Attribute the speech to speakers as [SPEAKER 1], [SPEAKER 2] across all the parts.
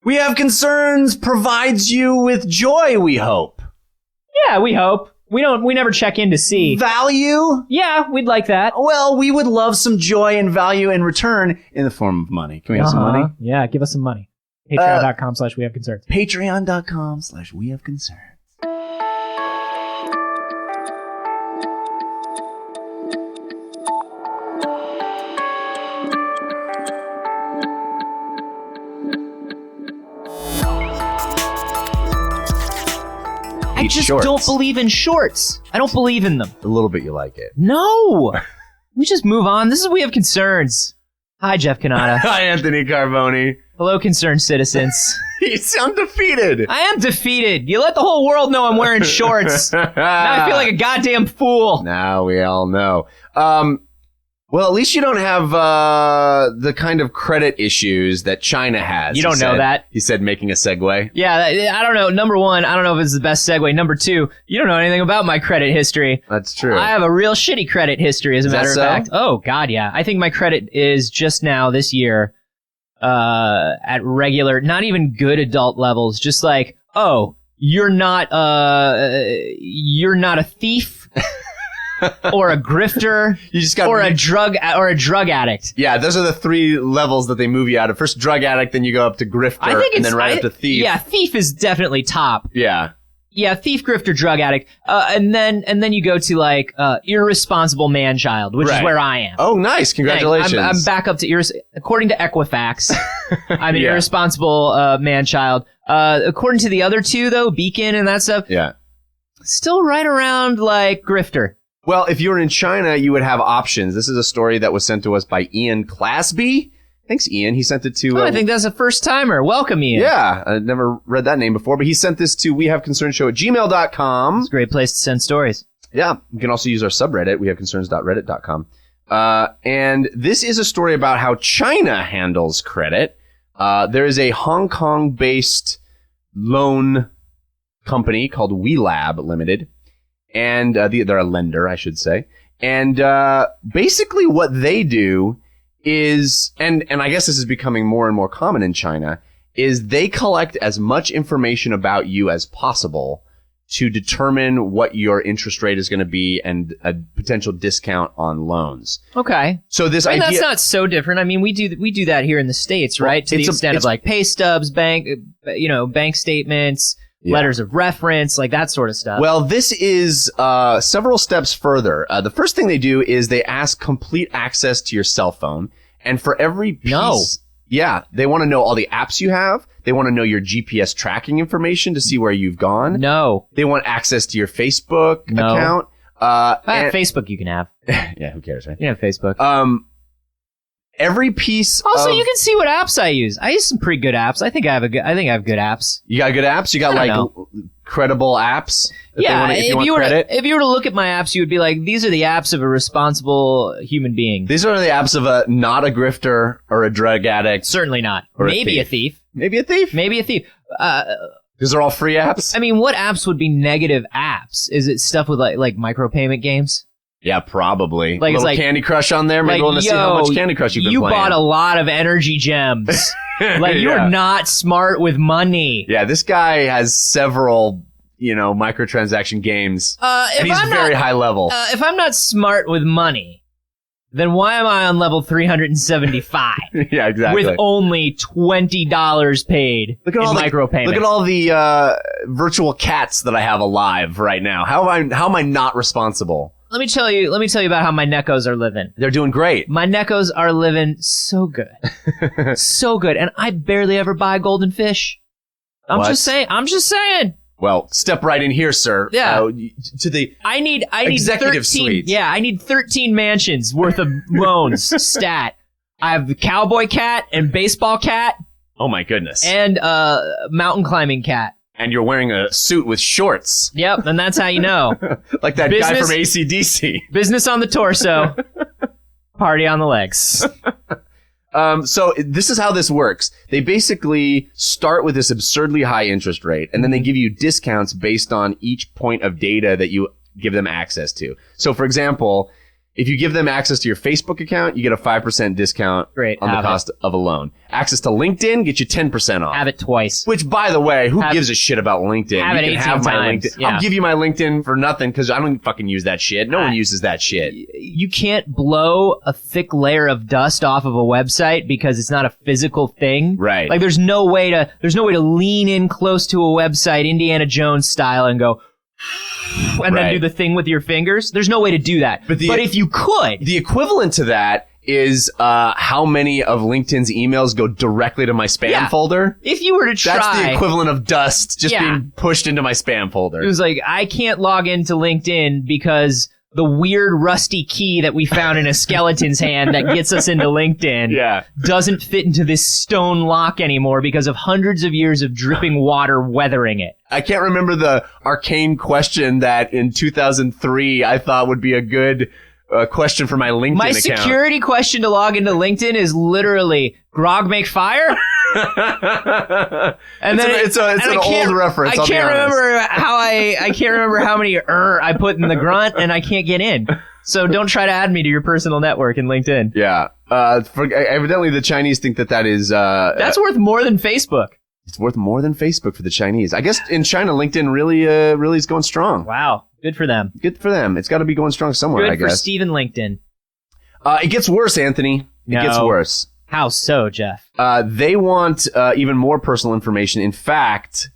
[SPEAKER 1] We Have Concerns provides you with joy, we hope.
[SPEAKER 2] Yeah, we hope. We never check in to see.
[SPEAKER 1] Value?
[SPEAKER 2] Yeah, we'd like that.
[SPEAKER 1] Well, we would love some joy and value in return in the form of money. Can we have some money?
[SPEAKER 2] Yeah, give us some money. Patreon.com/wehaveconcerns.
[SPEAKER 1] Patreon.com/wehaveconcerns.
[SPEAKER 2] I just don't believe in shorts. I don't believe in them.
[SPEAKER 1] A little bit you like it.
[SPEAKER 2] No! We just move on. This is We Have Concerns. Hi, Jeff Canada.
[SPEAKER 1] Hi, Anthony Carboni.
[SPEAKER 2] Hello, concerned citizens.
[SPEAKER 1] You sound defeated.
[SPEAKER 2] I am defeated. You let the whole world know I'm wearing shorts. Now I feel like a goddamn fool.
[SPEAKER 1] Now we all know. Well, at least you don't have the kind of credit issues that China has.
[SPEAKER 2] You don't know that.
[SPEAKER 1] He said, making a segue.
[SPEAKER 2] Yeah, I don't know. Number one, I don't know if it's the best segue. Number two, you don't know anything about my credit history.
[SPEAKER 1] That's true.
[SPEAKER 2] I have a real shitty credit history, as a matter of fact. Oh, God, yeah. I think my credit is just now, this year, at regular, not even good adult levels. Just like, oh, you're not a thief. Or a grifter,
[SPEAKER 1] you just got
[SPEAKER 2] a drug addict.
[SPEAKER 1] Yeah, those are the three levels that they move you out of. First drug addict, then you go up to grifter, and then up to thief.
[SPEAKER 2] Yeah, thief is definitely top.
[SPEAKER 1] Yeah,
[SPEAKER 2] thief, grifter, drug addict, and then you go to like irresponsible man-child, which is where I am.
[SPEAKER 1] Oh, nice! Congratulations.
[SPEAKER 2] I'm back up to according to Equifax. I'm an irresponsible man-child. According to the other two, though, Beacon and that stuff.
[SPEAKER 1] Yeah,
[SPEAKER 2] still right around like grifter.
[SPEAKER 1] Well, if you were in China, you would have options. This is a story that was sent to us by Ian Clasby. Thanks, Ian. He sent it to...
[SPEAKER 2] I think that's a first-timer. Welcome, Ian.
[SPEAKER 1] Yeah, I'd never read that name before, but he sent this to wehaveconcernshow@gmail.com.
[SPEAKER 2] It's a great place to send stories.
[SPEAKER 1] Yeah, you can also use our subreddit, wehaveconcerns.reddit.com. And this is a story about how China handles credit. There is a Hong Kong-based loan company called WeLab Limited. And they're a lender, I should say. And basically what they do is, and I guess this is becoming more and more common in China, is they collect as much information about you as possible to determine what your interest rate is going to be and a potential discount on loans.
[SPEAKER 2] Okay.
[SPEAKER 1] So this idea...
[SPEAKER 2] that's not so different. I mean, we do that here in the States, right? To the extent of like pay stubs, bank statements... letters of reference, like that sort of stuff.
[SPEAKER 1] Well, this is several steps further. The first thing they do is they ask complete access to your cell phone. And for every piece... Yeah, they want to know all the apps you have. They want to know your GPS tracking information to see where you've gone.
[SPEAKER 2] No.
[SPEAKER 1] They want access to your Facebook account.
[SPEAKER 2] Facebook you can have.
[SPEAKER 1] Yeah, who cares, right?
[SPEAKER 2] You can have Facebook.
[SPEAKER 1] Every piece
[SPEAKER 2] Also, you can see what apps I use. I use some pretty good apps. I think I have good apps.
[SPEAKER 1] You got good apps? You got credible apps?
[SPEAKER 2] Yeah, if you were to look at my apps, you would be like, these are the apps of a responsible human being.
[SPEAKER 1] These are the apps of not a grifter or a drug addict.
[SPEAKER 2] Certainly not. Maybe a thief.
[SPEAKER 1] Maybe a thief?
[SPEAKER 2] Maybe a thief.
[SPEAKER 1] These are all free apps?
[SPEAKER 2] I mean, what apps would be negative apps? Is it stuff with like micropayment games?
[SPEAKER 1] Yeah, probably.
[SPEAKER 2] Like,
[SPEAKER 1] a little Candy Crush on there. Maybe we'll see how much Candy Crush you've been playing.
[SPEAKER 2] You bought a lot of energy gems. You're not smart with money.
[SPEAKER 1] Yeah, this guy has several, microtransaction games. And he's very high level.
[SPEAKER 2] If I'm not smart with money, then why am I on level 375?
[SPEAKER 1] Yeah, exactly.
[SPEAKER 2] With only $20 paid in micropayments.
[SPEAKER 1] Look at all the virtual cats that I have alive right now. How am I not responsible?
[SPEAKER 2] Let me tell you about how my neckos are living.
[SPEAKER 1] They're doing great.
[SPEAKER 2] My neckos are living so good. So good. And I barely ever buy golden fish. I'm just saying.
[SPEAKER 1] Well, step right in here, sir.
[SPEAKER 2] Yeah.
[SPEAKER 1] To the
[SPEAKER 2] I need
[SPEAKER 1] executive
[SPEAKER 2] 13,
[SPEAKER 1] suite.
[SPEAKER 2] Yeah, I need 13 mansions worth of loans. Stat. I have the cowboy cat and baseball cat.
[SPEAKER 1] Oh my goodness.
[SPEAKER 2] And mountain climbing cat.
[SPEAKER 1] And you're wearing a suit with shorts.
[SPEAKER 2] Yep, and that's how you know.
[SPEAKER 1] Like that guy from AC/DC.
[SPEAKER 2] Business on the torso. Party on the legs.
[SPEAKER 1] So this is how this works. They basically start with this absurdly high interest rate, and then they give you discounts based on each point of data that you give them access to. So, for example, If you give them access to your Facebook account, you get a 5% discount on the cost of a loan. Access to LinkedIn gets you 10% off.
[SPEAKER 2] Have it twice.
[SPEAKER 1] Which, by the way, who gives a shit about LinkedIn?
[SPEAKER 2] Have
[SPEAKER 1] you
[SPEAKER 2] it
[SPEAKER 1] can
[SPEAKER 2] 18
[SPEAKER 1] have my
[SPEAKER 2] times.
[SPEAKER 1] LinkedIn.
[SPEAKER 2] Yeah.
[SPEAKER 1] I'll give you my LinkedIn for nothing because I don't fucking use that shit. No one uses that shit.
[SPEAKER 2] You can't blow a thick layer of dust off of a website because it's not a physical thing.
[SPEAKER 1] Right.
[SPEAKER 2] Like there's no way to lean in close to a website, Indiana Jones style, and go and then do the thing with your fingers. There's no way to do that. But if you could,
[SPEAKER 1] the equivalent to that is how many of LinkedIn's emails go directly to my spam folder.
[SPEAKER 2] If you were to try,
[SPEAKER 1] that's the equivalent of dust just being pushed into my spam folder.
[SPEAKER 2] It was like, I can't log into LinkedIn because the weird rusty key that we found in a skeleton's hand that gets us into LinkedIn doesn't fit into this stone lock anymore because of hundreds of years of dripping water weathering it.
[SPEAKER 1] I can't remember the arcane question that in 2003 I thought would be a good question for my LinkedIn account.
[SPEAKER 2] My security question to log into LinkedIn is literally, Grog make fire? And then
[SPEAKER 1] it's an old reference.
[SPEAKER 2] I can't remember how many I put in the grunt, and I can't get in. So don't try to add me to your personal network in LinkedIn.
[SPEAKER 1] Yeah. Evidently, the Chinese think that is
[SPEAKER 2] that's worth more than Facebook.
[SPEAKER 1] It's worth more than Facebook for the Chinese. I guess in China, LinkedIn really is going strong.
[SPEAKER 2] Wow. Good for them.
[SPEAKER 1] Good for them. It's got to be going strong somewhere, I guess.
[SPEAKER 2] Good for Steven LinkedIn.
[SPEAKER 1] It gets worse, Anthony. It gets worse.
[SPEAKER 2] How so, Jeff?
[SPEAKER 1] They want even more personal information. In fact,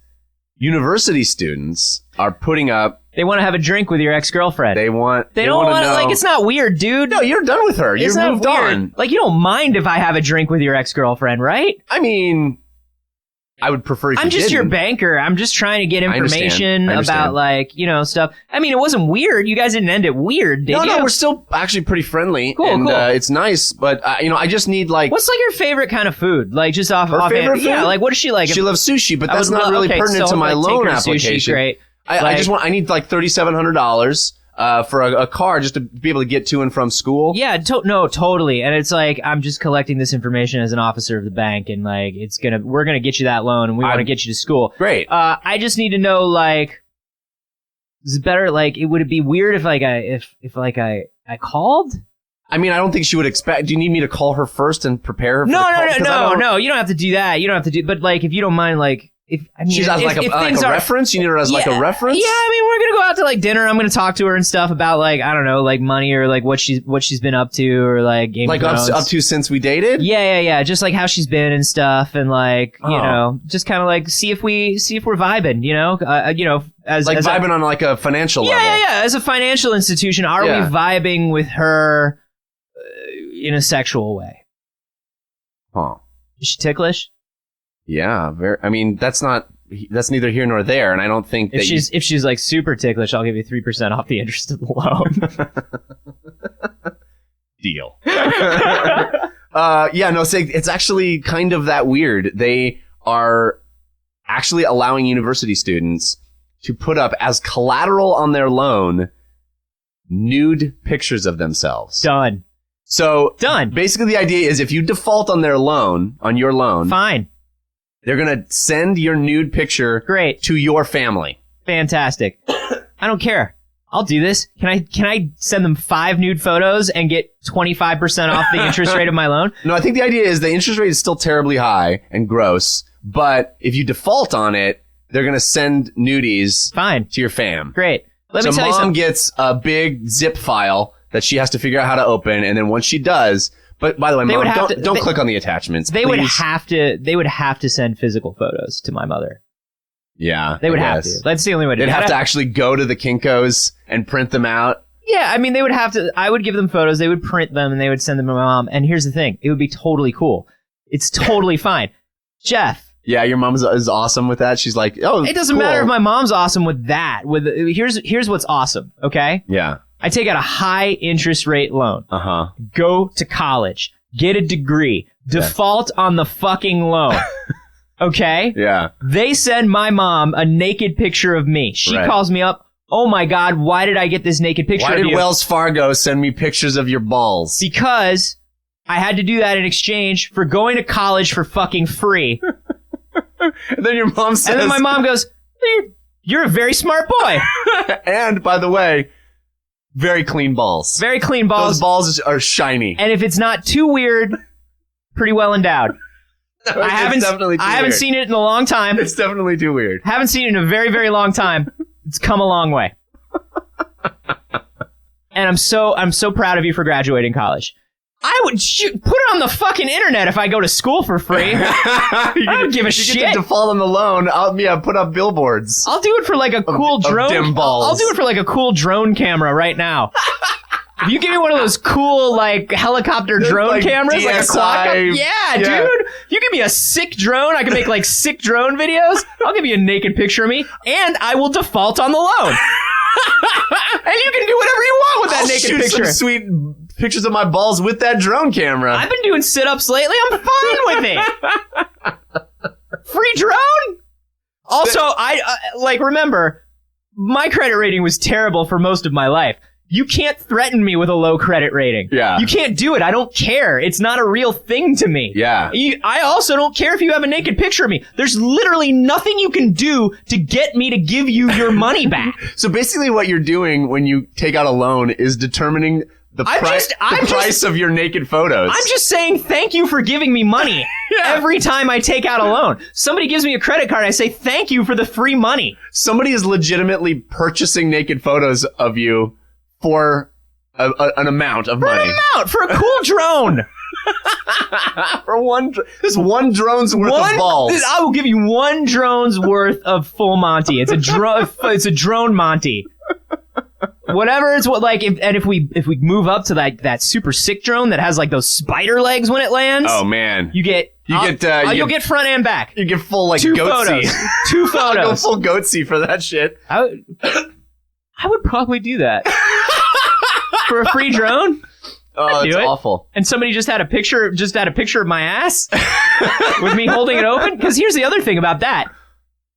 [SPEAKER 1] university students are putting up...
[SPEAKER 2] They want to have a drink with your ex-girlfriend.
[SPEAKER 1] They don't want to know...
[SPEAKER 2] Like, it's not weird, dude.
[SPEAKER 1] No, you're done with her. You've moved on.
[SPEAKER 2] Like, you don't mind if I have a drink with your ex-girlfriend, right?
[SPEAKER 1] I mean... I would prefer if
[SPEAKER 2] I'm just your banker. I'm just trying to get information about, like, stuff. I mean, it wasn't weird. You guys didn't end it weird, did you?
[SPEAKER 1] No, we're still actually pretty friendly.
[SPEAKER 2] Cool.
[SPEAKER 1] It's nice, but, I just need, like...
[SPEAKER 2] What's, like, your favorite kind of food? Like, just off...
[SPEAKER 1] Her favorite food?
[SPEAKER 2] Yeah, like, what does she like?
[SPEAKER 1] She loves sushi, but that's not really pertinent to my loan application.
[SPEAKER 2] Sushi, great.
[SPEAKER 1] I need, like, $3,700... for a car just to be able to get to and from school.
[SPEAKER 2] Yeah, no, totally. And it's like, I'm just collecting this information as an officer of the bank, and like, we're gonna get you that loan, and we want to get you to school.
[SPEAKER 1] Great.
[SPEAKER 2] I just need to know, like, is it better, like, would it be weird if I called?
[SPEAKER 1] I mean, I don't think she would expect. Do you need me to call her first and prepare her for
[SPEAKER 2] No, you don't have to do that. You don't have to do, but like, if you don't mind, like,
[SPEAKER 1] she's as like a reference. You need her as like a reference.
[SPEAKER 2] Yeah, I mean, we're gonna go out to like dinner. I'm gonna talk to her and stuff about like, I don't know, like money or like what she's been up to or like Game of Thrones.
[SPEAKER 1] up to since we dated.
[SPEAKER 2] Yeah. Just like how she's been and stuff, and like just kind of like see if we're vibing. As
[SPEAKER 1] vibing on like a financial level.
[SPEAKER 2] Yeah. As a financial institution, are we vibing with her in a sexual way?
[SPEAKER 1] Huh?
[SPEAKER 2] Is she ticklish?
[SPEAKER 1] Yeah, very. I mean, that's neither here nor there, and I don't think
[SPEAKER 2] if she's like super ticklish, I'll give you 3% off the interest of the loan.
[SPEAKER 1] Deal. It's actually kind of that weird. They are actually allowing university students to put up as collateral on their loan nude pictures of themselves.
[SPEAKER 2] Done.
[SPEAKER 1] So basically, the idea is if you default on your loan,
[SPEAKER 2] fine.
[SPEAKER 1] They're going to send your nude picture to your family.
[SPEAKER 2] Fantastic. I don't care. I'll do this. Can I send them 5 nude photos and get 25% off the interest rate of my loan?
[SPEAKER 1] No, I think the idea is the interest rate is still terribly high and gross, but if you default on it, they're going to send nudies to your fam.
[SPEAKER 2] Great. Let me tell you
[SPEAKER 1] something.
[SPEAKER 2] Mom
[SPEAKER 1] gets a big zip file that she has to figure out how to open, and then once she does... But by the way, Mom, don't click on the attachments.
[SPEAKER 2] They would have to send physical photos to my mother.
[SPEAKER 1] Yeah,
[SPEAKER 2] they would have to. That's the only way to do it.
[SPEAKER 1] They'd have to actually go to the Kinko's and print them out.
[SPEAKER 2] Yeah, I mean, they would have to. I would give them photos. They would print them and they would send them to my mom. And here's the thing: it would be totally cool. It's totally fine, Jeff.
[SPEAKER 1] Yeah, your mom is awesome with that. She's like, oh,
[SPEAKER 2] it doesn't matter if my mom's awesome with that. Here's what's awesome. Okay.
[SPEAKER 1] Yeah.
[SPEAKER 2] I take out a high interest rate loan. Go to college. Get a degree. Default on the fucking loan. Okay?
[SPEAKER 1] Yeah.
[SPEAKER 2] They send my mom a naked picture of me. She calls me up. Oh my God, why did I get this naked picture of you?
[SPEAKER 1] Why did Wells Fargo send me pictures of your balls?
[SPEAKER 2] Because I had to do that in exchange for going to college for fucking free.
[SPEAKER 1] And then your mom says...
[SPEAKER 2] And then my mom goes, you're a very smart boy.
[SPEAKER 1] And, by the way... Very clean balls.
[SPEAKER 2] Very clean balls.
[SPEAKER 1] Those balls are shiny.
[SPEAKER 2] And if it's not too weird, pretty well endowed. I haven't seen it in a long time.
[SPEAKER 1] It's definitely too weird.
[SPEAKER 2] Haven't seen it in a very, very long time. It's come a long way. And I'm so proud of you for graduating college. I would put it on the fucking internet if I go to school for free. I don't give a shit.
[SPEAKER 1] You get to default on the loan. Put up billboards.
[SPEAKER 2] I'll do it for like a cool drone.
[SPEAKER 1] Dim balls.
[SPEAKER 2] I'll do it for like a cool drone camera right now. If you give me one of those cool like helicopter drone
[SPEAKER 1] like
[SPEAKER 2] cameras,
[SPEAKER 1] DSI,
[SPEAKER 2] like a quad, yeah, dude. If you give me a sick drone, I can make like sick drone videos. I'll give you a naked picture of me, and I will default on the loan. And you can do whatever you want with that naked picture.
[SPEAKER 1] Some sweet pictures of my balls with that drone camera.
[SPEAKER 2] I've been doing sit-ups lately. I'm fine with it. Free drone? Also, remember, my credit rating was terrible for most of my life. You can't threaten me with a low credit rating.
[SPEAKER 1] Yeah.
[SPEAKER 2] You can't do it. I don't care. It's not a real thing to me.
[SPEAKER 1] Yeah.
[SPEAKER 2] I also don't care if you have a naked picture of me. There's literally nothing you can do to get me to give you your money back.
[SPEAKER 1] So basically what you're doing when you take out a loan is determining the price of your naked photos.
[SPEAKER 2] I'm just saying thank you for giving me money every time I take out a loan. Somebody gives me a credit card, I say thank you for the free money.
[SPEAKER 1] Somebody is legitimately purchasing naked photos of you for an amount of money.
[SPEAKER 2] For a cool drone.
[SPEAKER 1] There's one drone's worth of balls.
[SPEAKER 2] I will give you one drone's worth of full Monty. It's a drone Monty. Whatever it's if we move up to that super sick drone that has like those spider legs when it lands.
[SPEAKER 1] Oh man.
[SPEAKER 2] You'll get front and back.
[SPEAKER 1] You get full like
[SPEAKER 2] two
[SPEAKER 1] goatsy.
[SPEAKER 2] Photos. 2 photos.
[SPEAKER 1] I'll go full goatsy for that shit.
[SPEAKER 2] I would probably do that. For a free drone?
[SPEAKER 1] Oh, that's awful.
[SPEAKER 2] And somebody just had a picture of my ass with me holding it open? Because here's the other thing about that.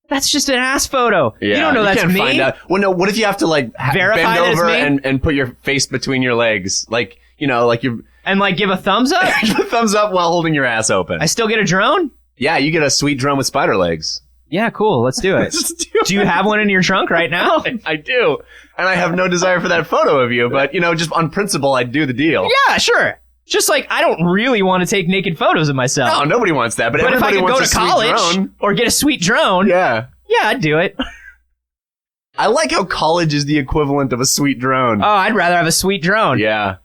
[SPEAKER 2] That's just an ass photo. Yeah, you don't know that's me. Find out.
[SPEAKER 1] Well, no, what if you have to
[SPEAKER 2] verify
[SPEAKER 1] bend over and put your face between your legs?
[SPEAKER 2] And give a thumbs up?
[SPEAKER 1] Give a thumbs up while holding your ass open.
[SPEAKER 2] I still get a drone?
[SPEAKER 1] Yeah, you get a sweet drone with spider legs.
[SPEAKER 2] Yeah, cool. Let's do it. Do you have one in your trunk right now?
[SPEAKER 1] I do. And I have no desire for that photo of you, but, just on principle, I'd do the deal.
[SPEAKER 2] Yeah, sure. Just I don't really want to take naked photos of myself.
[SPEAKER 1] No, nobody wants that, but
[SPEAKER 2] if I
[SPEAKER 1] everybody
[SPEAKER 2] could go
[SPEAKER 1] wants
[SPEAKER 2] to college or get a sweet drone,
[SPEAKER 1] yeah,
[SPEAKER 2] I'd do it.
[SPEAKER 1] I like how college is the equivalent of a sweet drone.
[SPEAKER 2] Oh, I'd rather have a sweet drone.
[SPEAKER 1] Yeah.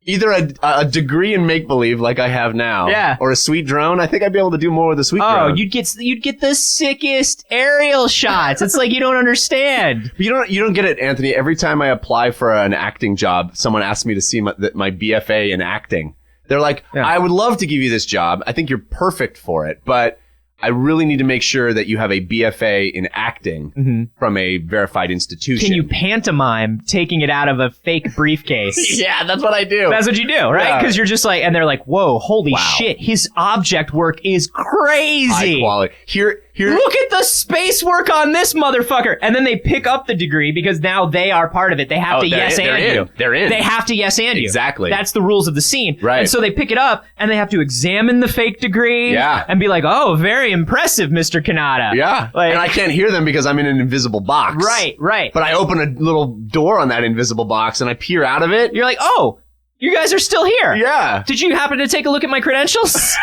[SPEAKER 1] Either a degree in make-believe like I have now, or a sweet drone. I think I'd be able to do more with a sweet drone.
[SPEAKER 2] Oh, you'd get the sickest aerial shots. It's like you don't understand.
[SPEAKER 1] You don't get it, Anthony. Every time I apply for an acting job, someone asks me to see my BFA in acting. They're like, I would love to give you this job. I think you're perfect for it, but I really need to make sure that you have a BFA in acting from a verified institution.
[SPEAKER 2] Can you pantomime taking it out of a fake briefcase?
[SPEAKER 1] Yeah, that's what I do.
[SPEAKER 2] That's what you do, right? Because you're just and they're like, whoa, holy shit, his object work is crazy.
[SPEAKER 1] High quality. Here.
[SPEAKER 2] Look at the space work on this motherfucker. And then they pick up the degree because now they are part of it. They have to yes and you.
[SPEAKER 1] They're in.
[SPEAKER 2] They have to yes and you.
[SPEAKER 1] Exactly.
[SPEAKER 2] That's the rules of the scene.
[SPEAKER 1] Right.
[SPEAKER 2] And so they pick it up and they have to examine the fake degree.
[SPEAKER 1] Yeah.
[SPEAKER 2] And be like, oh, very impressive, Mr. Kanata.
[SPEAKER 1] Yeah. And I can't hear them because I'm in an invisible box.
[SPEAKER 2] Right.
[SPEAKER 1] But I open a little door on that invisible box and I peer out of it.
[SPEAKER 2] You're like, oh, you guys are still here.
[SPEAKER 1] Yeah.
[SPEAKER 2] Did you happen to take a look at my credentials?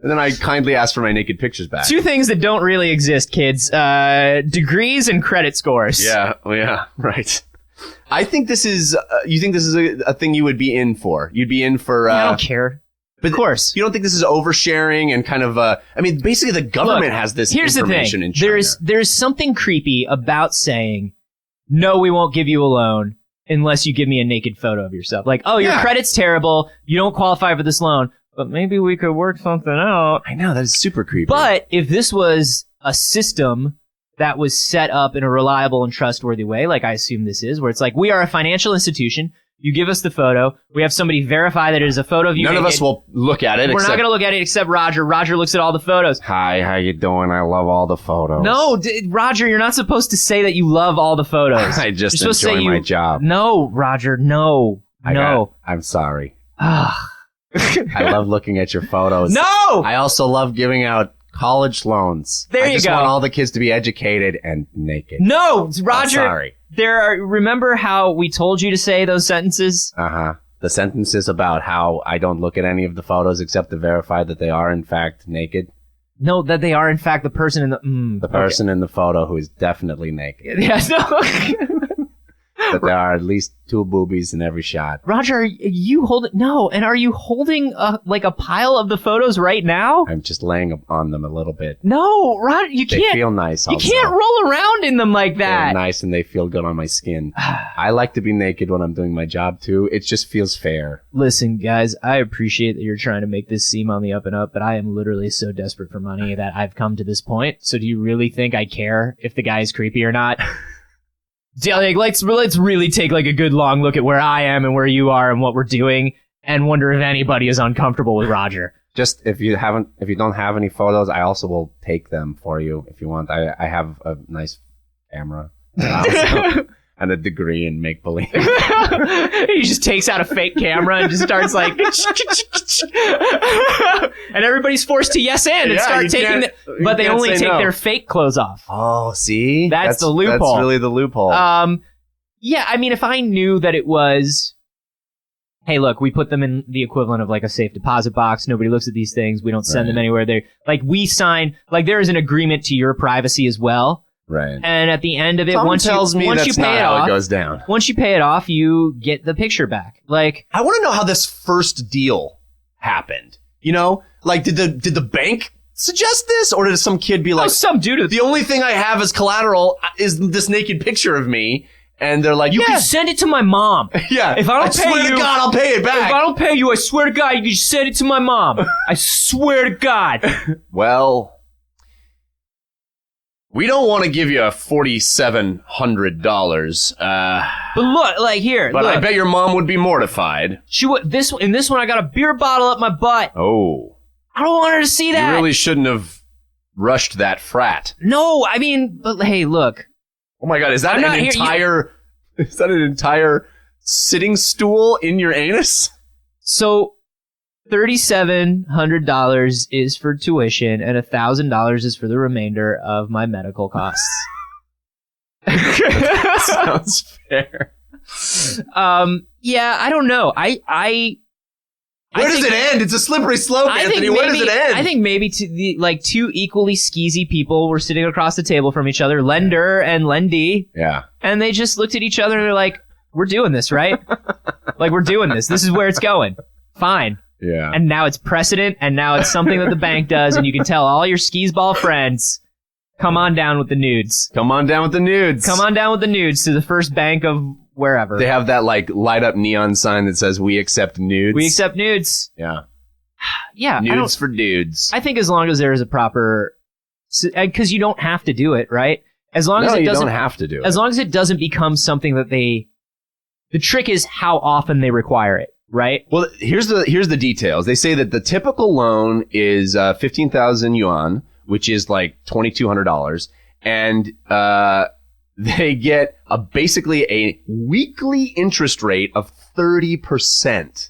[SPEAKER 1] And then I kindly ask for my naked pictures back.
[SPEAKER 2] 2 things that don't really exist, kids. Degrees and credit scores.
[SPEAKER 1] Yeah, right. I think this is, you think this is a thing you would be in for? You'd be in for...
[SPEAKER 2] I don't care. But of course.
[SPEAKER 1] You don't think this is oversharing and kind of, basically the government has this information in China.
[SPEAKER 2] There's something creepy about saying, no, we won't give you a loan unless you give me a naked photo of yourself. Like, oh, your credit's terrible. You don't qualify for this loan. But maybe we could work something out.
[SPEAKER 1] I know, that is super creepy.
[SPEAKER 2] But if this was a system that was set up in a reliable and trustworthy way, like I assume this is, where it's like, we are a financial institution, you give us the photo, we have somebody verify that it is a photo of you.
[SPEAKER 1] None of us will look at it.
[SPEAKER 2] We're not going to look at it except Roger. Roger looks at all the photos.
[SPEAKER 1] Hi, how you doing? I love all the photos.
[SPEAKER 2] No, Roger, you're not supposed to say that you love all the photos.
[SPEAKER 1] I just enjoy my job.
[SPEAKER 2] No, Roger, no.
[SPEAKER 1] I'm sorry. I love looking at your photos.
[SPEAKER 2] No!
[SPEAKER 1] I also love giving out College loans.
[SPEAKER 2] There
[SPEAKER 1] I
[SPEAKER 2] you
[SPEAKER 1] just
[SPEAKER 2] go.
[SPEAKER 1] want all the kids to be educated and naked.
[SPEAKER 2] No, Roger.
[SPEAKER 1] Sorry.
[SPEAKER 2] Remember how we told you to say those sentences?
[SPEAKER 1] Uh-huh. The sentences about how I don't look at any of the photos except to verify that they are, in fact, naked.
[SPEAKER 2] No, that they are, in fact, the person in the...
[SPEAKER 1] The person in the photo who is definitely naked.
[SPEAKER 2] Yes, no.
[SPEAKER 1] That there are at least 2 boobies in every shot.
[SPEAKER 2] Roger, are you holding... No, and are you holding a pile of the photos right now?
[SPEAKER 1] I'm just laying on them a little bit.
[SPEAKER 2] No, Roger, you
[SPEAKER 1] They
[SPEAKER 2] can't...
[SPEAKER 1] feel nice also.
[SPEAKER 2] You can't roll around in them like
[SPEAKER 1] They're
[SPEAKER 2] that.
[SPEAKER 1] nice and they feel good on my skin. I like to be naked when I'm doing my job too. It just feels fair.
[SPEAKER 2] Listen, guys, I appreciate that you're trying to make this seem on the up and up, but I am literally so desperate for money that I've come to this point. So do you really think I care if the guy is creepy or not? Like, let's really take like a good long look at where I am and where you are and what we're doing, and wonder if anybody is uncomfortable with Roger.
[SPEAKER 1] Just if you don't have any photos, I also will take them for you if you want. I have a nice camera and a degree in make believe.
[SPEAKER 2] He just takes out a fake camera and just starts like, and everybody's forced to yes and start taking, but they only take their fake clothes off.
[SPEAKER 1] Oh, see,
[SPEAKER 2] that's the loophole.
[SPEAKER 1] That's really the loophole.
[SPEAKER 2] Yeah, I mean, if I knew that it was, hey, look, we put them in the equivalent of like a safe deposit box. Nobody looks at these things. We don't send them anywhere. They like we sign like there is an agreement to your privacy as well.
[SPEAKER 1] Right.
[SPEAKER 2] And at the end of it, once you pay it off,
[SPEAKER 1] it goes down.
[SPEAKER 2] Once you pay it off, you get the picture back. Like,
[SPEAKER 1] I want to know how this first deal happened. You know, like did the bank suggest this, or did some kid be like,
[SPEAKER 2] some dude?
[SPEAKER 1] The only thing I have as collateral is this naked picture of me, and they're like,
[SPEAKER 2] you can send it to my mom.
[SPEAKER 1] Yeah.
[SPEAKER 2] If I don't pay
[SPEAKER 1] swear
[SPEAKER 2] you,
[SPEAKER 1] to God, I'll pay it back.
[SPEAKER 2] If I don't pay you, I swear to God, you can just send it to my mom. I swear to God.
[SPEAKER 1] Well. We don't want to give you $4,700.
[SPEAKER 2] But look, like here.
[SPEAKER 1] But
[SPEAKER 2] look.
[SPEAKER 1] I bet your mom would be mortified.
[SPEAKER 2] She would. In this one, I got a beer bottle up my butt.
[SPEAKER 1] Oh.
[SPEAKER 2] I don't want her to see that.
[SPEAKER 1] You really shouldn't have rushed that frat.
[SPEAKER 2] No, I mean, but hey, look.
[SPEAKER 1] Oh my God, is that is that an entire sitting stool in your anus?
[SPEAKER 2] So, $3,700 is for tuition, and $1,000 is for the remainder of my medical costs.
[SPEAKER 1] Sounds fair.
[SPEAKER 2] Yeah, I don't know. Where
[SPEAKER 1] does it end? It's a slippery slope, Anthony. Where does it end?
[SPEAKER 2] I think maybe two equally skeezy people were sitting across the table from each other, lender and lendee.
[SPEAKER 1] Yeah.
[SPEAKER 2] And they just looked at each other and they're like, we're doing this, right? Like, we're doing this. This is where it's going. Fine.
[SPEAKER 1] Yeah.
[SPEAKER 2] And now it's precedent, and now it's something that the bank does, and you can tell all your skis-ball friends, come on down with the nudes.
[SPEAKER 1] Come on down with the nudes.
[SPEAKER 2] Come on down with the nudes to the first bank of wherever.
[SPEAKER 1] They have that, like, light-up neon sign that says, we accept nudes.
[SPEAKER 2] We accept nudes.
[SPEAKER 1] Yeah.
[SPEAKER 2] Yeah.
[SPEAKER 1] Nudes for dudes.
[SPEAKER 2] I think as long as there is a proper... Because you don't have to do it, right? As long as it doesn't,
[SPEAKER 1] you don't have to do it.
[SPEAKER 2] As long as it doesn't become something that they... The trick is how often they require it. Right.
[SPEAKER 1] Well, here's the details. They say that the typical loan is 15,000 yuan, which is like $2,200, and they get basically a weekly interest rate of 30%.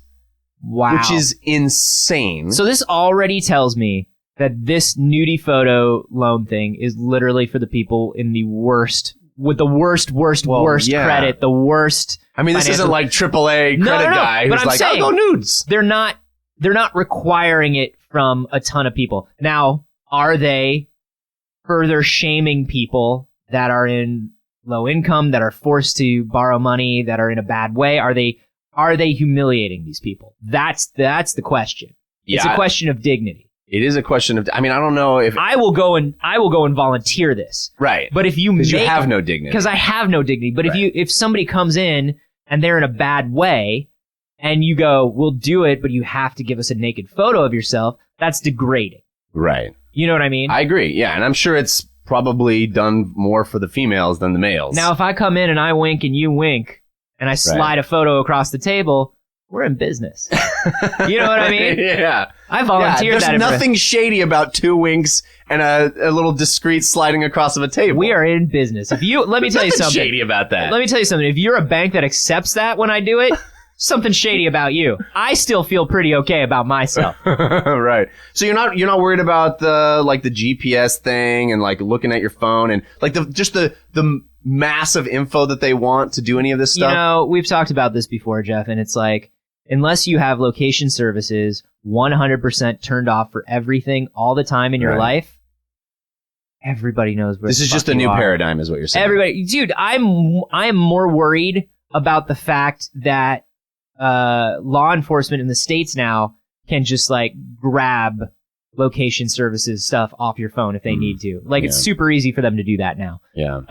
[SPEAKER 2] Wow,
[SPEAKER 1] which is insane.
[SPEAKER 2] So this already tells me that this nudie photo loan thing is literally for the people in the worst, with the worst credit, the worst.
[SPEAKER 1] I mean, this isn't like AAA credit guy who's like, I'll go nudes.
[SPEAKER 2] They're not requiring it from a ton of people. Now, are they further shaming people that are in low income, that are forced to borrow money, that are in a bad way? Are they humiliating these people? That's the question. Yeah. It's a question of dignity.
[SPEAKER 1] It is a question of, I mean, I don't know if
[SPEAKER 2] I will go and volunteer this.
[SPEAKER 1] Right.
[SPEAKER 2] But if you
[SPEAKER 1] have no dignity.
[SPEAKER 2] Because I have no dignity. But if somebody comes in and they're in a bad way and you go, we'll do it, but you have to give us a naked photo of yourself, that's degrading.
[SPEAKER 1] Right.
[SPEAKER 2] You know what I mean?
[SPEAKER 1] I agree. Yeah. And I'm sure it's probably done more for the females than the males.
[SPEAKER 2] Now, if I come in and I wink and you wink and I slide a photo across the table, we're in business. You know what I mean?
[SPEAKER 1] Yeah.
[SPEAKER 2] I volunteered that.
[SPEAKER 1] There's nothing shady about two winks and a little discreet sliding across of a table.
[SPEAKER 2] We are in business. Let me tell you something
[SPEAKER 1] shady about that.
[SPEAKER 2] Let me tell you something. If you're a bank that accepts that when I do it, something shady about you. I still feel pretty okay about myself.
[SPEAKER 1] Right. So you're not worried about the GPS thing and like looking at your phone and like the massive info that they want to do any of this stuff?
[SPEAKER 2] You know, we've talked about this before, Jeff, and it's like, unless you have location services 100% turned off for everything all the time in your life, everybody knows where
[SPEAKER 1] this is just a new paradigm, is what you're saying.
[SPEAKER 2] Everybody, dude, I'm more worried about the fact that law enforcement in the States now can just like grab location services stuff off your phone if they need to. Like, it's super easy for them to do that now.
[SPEAKER 1] Yeah.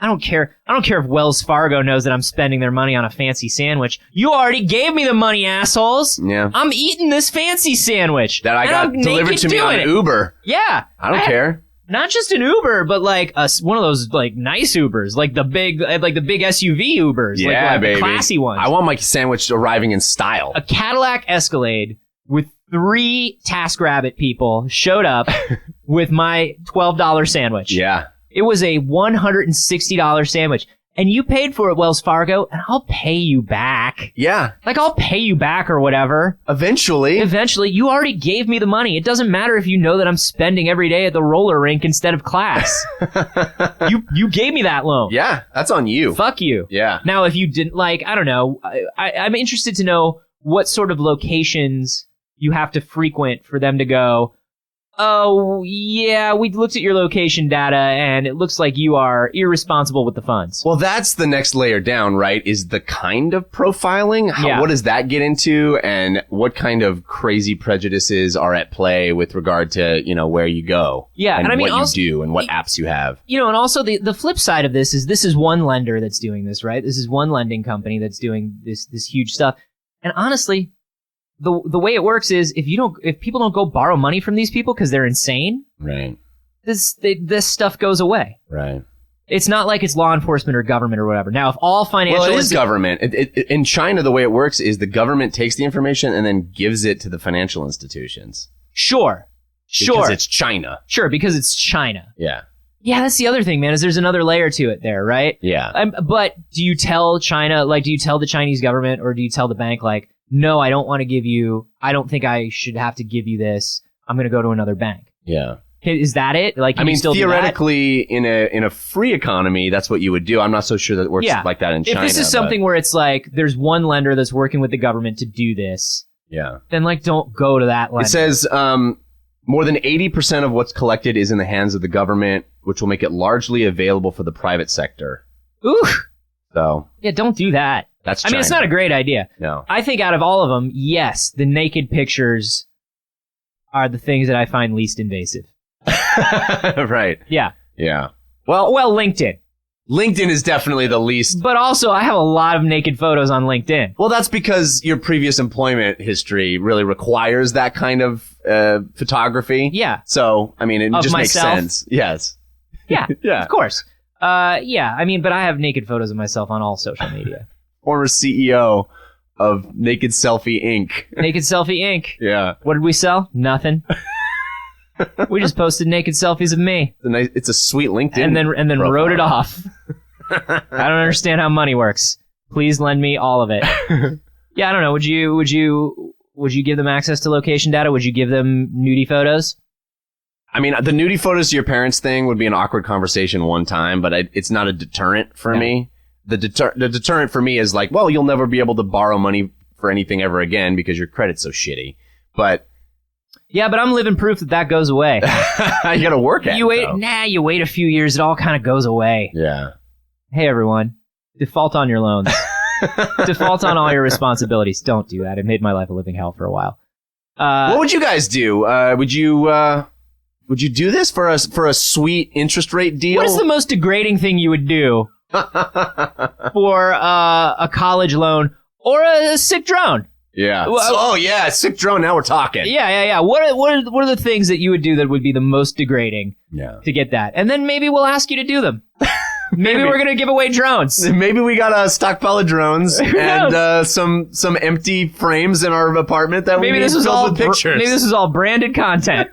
[SPEAKER 2] I don't care if Wells Fargo knows that I'm spending their money on a fancy sandwich. You already gave me the money, assholes.
[SPEAKER 1] Yeah.
[SPEAKER 2] I'm eating this fancy sandwich
[SPEAKER 1] that I got delivered to me on Uber.
[SPEAKER 2] Yeah.
[SPEAKER 1] I don't care.
[SPEAKER 2] Not just an Uber, but like one of those like nice Ubers, like the big SUV Ubers,
[SPEAKER 1] yeah,
[SPEAKER 2] like
[SPEAKER 1] baby.
[SPEAKER 2] The classy ones.
[SPEAKER 1] I want my sandwich arriving in style.
[SPEAKER 2] A Cadillac Escalade with 3 TaskRabbit people showed up with my $12 sandwich.
[SPEAKER 1] Yeah.
[SPEAKER 2] It was a $160 sandwich. And you paid for it, Wells Fargo, and I'll pay you back.
[SPEAKER 1] Yeah.
[SPEAKER 2] Like, I'll pay you back or whatever.
[SPEAKER 1] Eventually.
[SPEAKER 2] You already gave me the money. It doesn't matter if you know that I'm spending every day at the roller rink instead of class. You gave me that loan.
[SPEAKER 1] Yeah, that's on you.
[SPEAKER 2] Fuck you.
[SPEAKER 1] Yeah.
[SPEAKER 2] Now, if you didn't, like, I don't know. I'm interested to know what sort of locations you have to frequent for them to go, oh, yeah, we looked at your location data, and it looks like you are irresponsible with the funds.
[SPEAKER 1] Well, that's the next layer down, right? Is the kind of profiling. What does that get into, and what kind of crazy prejudices are at play with regard to, where you go?
[SPEAKER 2] Yeah,
[SPEAKER 1] and
[SPEAKER 2] I mean,
[SPEAKER 1] what
[SPEAKER 2] also,
[SPEAKER 1] you do and what apps you have.
[SPEAKER 2] And also the flip side of this is one lender that's doing this, right? This is one lending company that's doing this huge stuff. And honestly, the way it works is if people don't go borrow money from these people because they're insane,
[SPEAKER 1] right?
[SPEAKER 2] This stuff goes away,
[SPEAKER 1] right?
[SPEAKER 2] It's not like it's law enforcement or government or whatever. Now, if all financial,
[SPEAKER 1] it is government. In China, the way it works is the government takes the information and then gives it to the financial institutions.
[SPEAKER 2] Sure,
[SPEAKER 1] because it's China.
[SPEAKER 2] Sure, because it's China.
[SPEAKER 1] Yeah.
[SPEAKER 2] Yeah, that's the other thing, man, is there's another layer to it there, right?
[SPEAKER 1] Yeah.
[SPEAKER 2] But do you tell China, like, do you tell the Chinese government or do you tell the bank, like, no, I don't want to give you, I don't think I should have to give you this. I'm going to go to another bank.
[SPEAKER 1] Yeah.
[SPEAKER 2] Is that it? Like,
[SPEAKER 1] I mean, theoretically, in a free economy, that's what you would do. I'm not so sure that it works like that in China.
[SPEAKER 2] If this is something where it's like, there's one lender that's working with the government to do this, then like, don't go to that lender.
[SPEAKER 1] It says, more than 80% of what's collected is in the hands of the government, which will make it largely available for the private sector.
[SPEAKER 2] Ooh.
[SPEAKER 1] So.
[SPEAKER 2] Yeah, don't do that.
[SPEAKER 1] That's China.
[SPEAKER 2] I mean, it's not a great idea.
[SPEAKER 1] No.
[SPEAKER 2] I think out of all of them, yes, the naked pictures are the things that I find least invasive.
[SPEAKER 1] Right.
[SPEAKER 2] Yeah.
[SPEAKER 1] Yeah.
[SPEAKER 2] Well, LinkedIn.
[SPEAKER 1] LinkedIn is definitely the least.
[SPEAKER 2] But also, I have a lot of naked photos on LinkedIn.
[SPEAKER 1] Well, that's because your previous employment history really requires that kind of photography.
[SPEAKER 2] Yeah.
[SPEAKER 1] So, I mean, it just makes sense. Yes.
[SPEAKER 2] Yeah.
[SPEAKER 1] Yeah.
[SPEAKER 2] Of course. Yeah. I mean, but I have naked photos of myself on all social media.
[SPEAKER 1] Former CEO of Naked Selfie Inc.
[SPEAKER 2] Naked Selfie Inc.
[SPEAKER 1] Yeah.
[SPEAKER 2] What did we sell? Nothing. We just posted naked selfies of me.
[SPEAKER 1] It's a sweet LinkedIn.
[SPEAKER 2] And then
[SPEAKER 1] profile.
[SPEAKER 2] wrote it off. I don't understand how money works. Please lend me all of it. Yeah, I don't know. Would you give them access to location data? Would you give them nudie photos?
[SPEAKER 1] I mean, the nudie photos to your parents thing would be an awkward conversation one time, but it's not a deterrent for me. The deterrent for me is like, well, you'll never be able to borrow money for anything ever again because your credit's so shitty. But
[SPEAKER 2] yeah, but I'm living proof that goes away.
[SPEAKER 1] You gotta work at it.
[SPEAKER 2] You wait a few years, it all kind of goes away.
[SPEAKER 1] Yeah.
[SPEAKER 2] Hey, everyone. Default on your loans. Default on all your responsibilities. Don't do that. It made my life a living hell for a while.
[SPEAKER 1] What would you guys do? Would you do this for a sweet interest rate deal?
[SPEAKER 2] What is the most degrading thing you would do for a college loan or a sick drone?
[SPEAKER 1] Yeah. Oh yeah, sick drone. Now we're talking.
[SPEAKER 2] Yeah. What are the things that you would do that would be the most degrading? To get that, and then maybe we'll ask you to do them. Maybe we're gonna give away drones.
[SPEAKER 1] Maybe we got a stockpile of drones and some empty frames in our apartment that maybe this was all with pictures.
[SPEAKER 2] Maybe this is all branded content.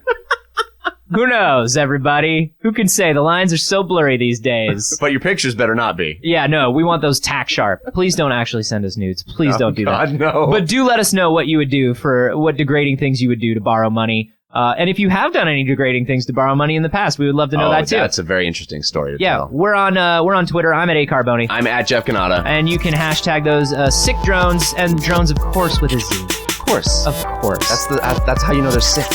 [SPEAKER 2] Who knows, everybody? Who can say? The lines are so blurry these days.
[SPEAKER 1] But your pictures better not be.
[SPEAKER 2] Yeah, no, we want those tack sharp. Please don't actually send us nudes. Please don't do that.
[SPEAKER 1] No.
[SPEAKER 2] But do let us know what you would do for what degrading things you would do to borrow money. And if you have done any degrading things to borrow money in the past, we would love to know that too.
[SPEAKER 1] That's a very interesting story to tell.
[SPEAKER 2] We're on Twitter. I'm at acarboni.
[SPEAKER 1] I'm at Jeff Canada.
[SPEAKER 2] And you can hashtag those sick drones, and drones, of course, with a Z.
[SPEAKER 1] Of course.
[SPEAKER 2] Of course.
[SPEAKER 1] That's how you know they're sick.